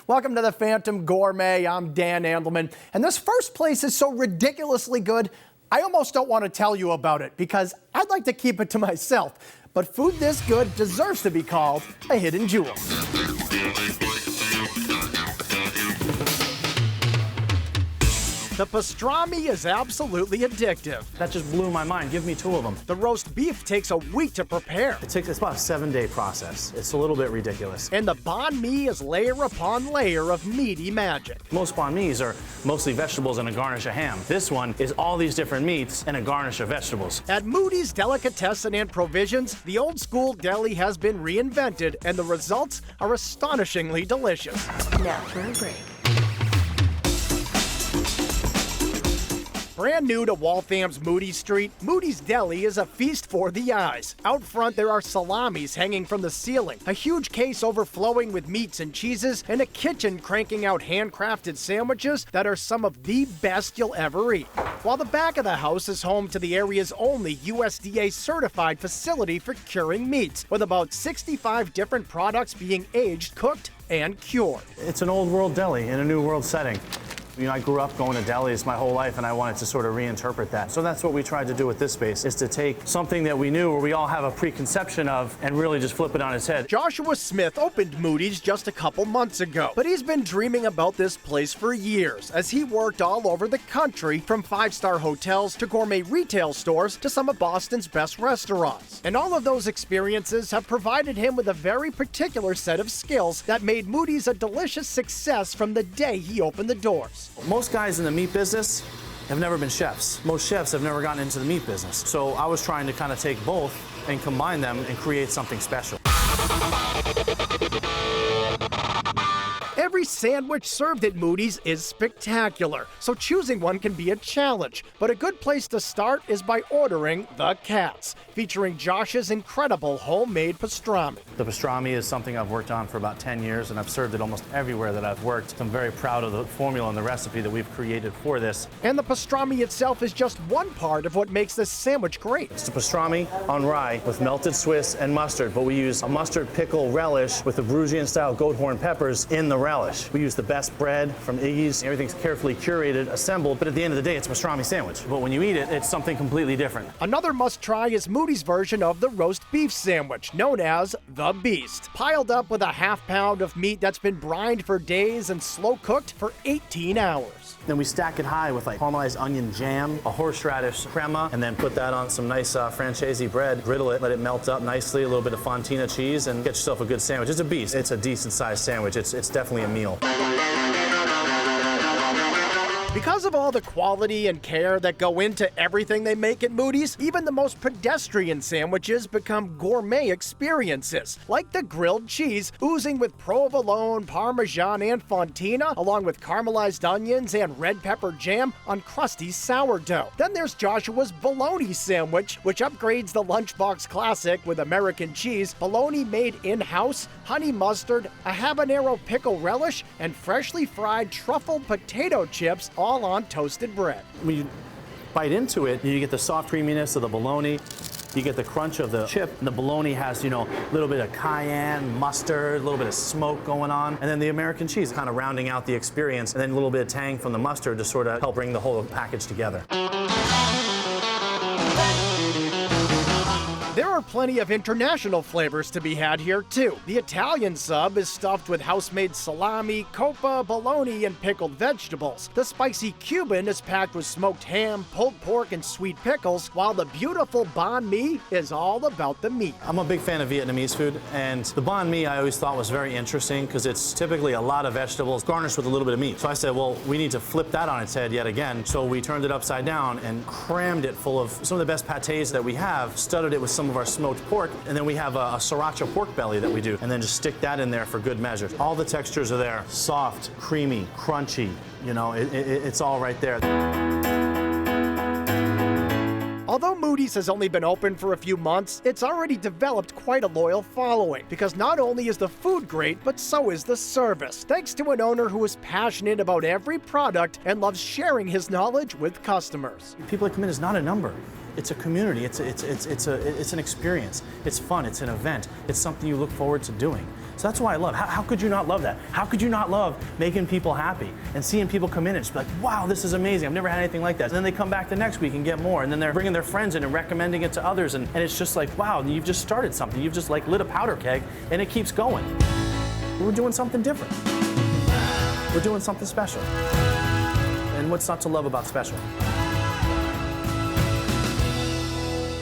Welcome to the Phantom Gourmet. I'm Dan Andelman. And this first place is so ridiculously good, I almost don't want to tell you about it because I'd like to keep it to myself. But food this good deserves to be called a hidden jewel. The pastrami is absolutely addictive. That just blew my mind. Give me 2 of them. The roast beef takes a week to prepare. It's about a 7-day process. It's a little bit ridiculous. And the banh mi is layer upon layer of meaty magic. Most banh mi's are mostly vegetables and a garnish of ham. This one is all these different meats and a garnish of vegetables. At Moody's Delicatessen and Provisions, the old school deli has been reinvented and the results are astonishingly delicious. Now for a break. Brand new to Waltham's Moody Street, Moody's Deli is a feast for the eyes. Out front, there are salamis hanging from the ceiling, a huge case overflowing with meats and cheeses, and a kitchen cranking out handcrafted sandwiches that are some of the best you'll ever eat. While the back of the house is home to the area's only USDA-certified facility for curing meats, with about 65 different products being aged, cooked, and cured. It's an old world deli in a new world setting. You know, I grew up going to delis my whole life, and I wanted to sort of reinterpret that. So that's what we tried to do with this space, is to take something that we knew or we all have a preconception of and really just flip it on its head. Joshua Smith opened Moody's just a couple months ago, but he's been dreaming about this place for years as he worked all over the country, from 5-star hotels to gourmet retail stores to some of Boston's best restaurants. And all of those experiences have provided him with a very particular set of skills that made Moody's a delicious success from the day he opened the doors. Most guys in the meat business have never been chefs. Most chefs have never gotten into the meat business. So I was trying to kind of take both and combine them and create something special. Every sandwich served at Moody's is spectacular, so choosing one can be a challenge. But a good place to start is by ordering the Cats, featuring Josh's incredible homemade pastrami. The pastrami is something I've worked on for about 10 years, and I've served it almost everywhere that I've worked. I'm very proud of the formula and the recipe that we've created for this. And the pastrami itself is just one part of what makes this sandwich great. It's the pastrami on rye with melted Swiss and mustard, but we use a mustard pickle relish with the Brugian-style goat horn peppers in the relish. We use the best bread from Iggy's. Everything's carefully curated, assembled, but at the end of the day, it's a pastrami sandwich. But when you eat it, it's something completely different. Another must-try is Moody's version of the roast beef sandwich, known as the Beast. Piled up with a half-pound of meat that's been brined for days and slow-cooked for 18 hours. Then we stack it high with like caramelized onion jam, a horseradish crema, and then put that on some nice Francese bread, griddle it, let it melt up nicely, a little bit of fontina cheese, and get yourself a good sandwich. It's a beast. It's a decent-sized sandwich. It's definitely a meal. Because of all the quality and care that go into everything they make at Moody's, even the most pedestrian sandwiches become gourmet experiences, like the grilled cheese oozing with provolone, parmesan, and fontina, along with caramelized onions and red pepper jam on crusty sourdough. Then there's Joshua's bologna sandwich, which upgrades the lunchbox classic with American cheese, bologna made in-house, honey mustard, a habanero pickle relish, and freshly fried truffled potato chips, all on toasted bread. When you bite into it, you get the soft creaminess of the bologna. You get the crunch of the chip. And the bologna has, you know, a little bit of cayenne, mustard, a little bit of smoke going on. And then the American cheese kind of rounding out the experience. And then a little bit of tang from the mustard to sort of help bring the whole package together. There are plenty of international flavors to be had here, too. The Italian sub is stuffed with house-made salami, coppa, bologna, and pickled vegetables. The spicy Cuban is packed with smoked ham, pulled pork, and sweet pickles, while the beautiful banh mi is all about the meat. I'm a big fan of Vietnamese food, and the banh mi I always thought was very interesting because it's typically a lot of vegetables garnished with a little bit of meat. So I said, well, we need to flip that on its head yet again. So we turned it upside down and crammed it full of some of the best pâtés that we have, studded it with some of our smoked pork, and then we have a sriracha pork belly that we do, and then just stick that in there for good measure. All the textures are there. Soft, creamy, crunchy, you know, it's all right there. Although Moody's has only been open for a few months, it's already developed quite a loyal following, because not only is the food great, but so is the service, thanks to an owner who is passionate about every product and loves sharing his knowledge with customers. People that come in is not a number. It's a community, it's an experience. It's fun, it's an event. It's something you look forward to doing. So that's why I love. How could you not love that? How could you not love making people happy and seeing people come in and just be like, wow, this is amazing. I've never had anything like that. And then they come back the next week and get more. And then they're bringing their friends in and recommending it to others. And it's just like, wow, you've just started something. You've just like lit a powder keg and it keeps going. We're doing something different. We're doing something special. And what's not to love about special?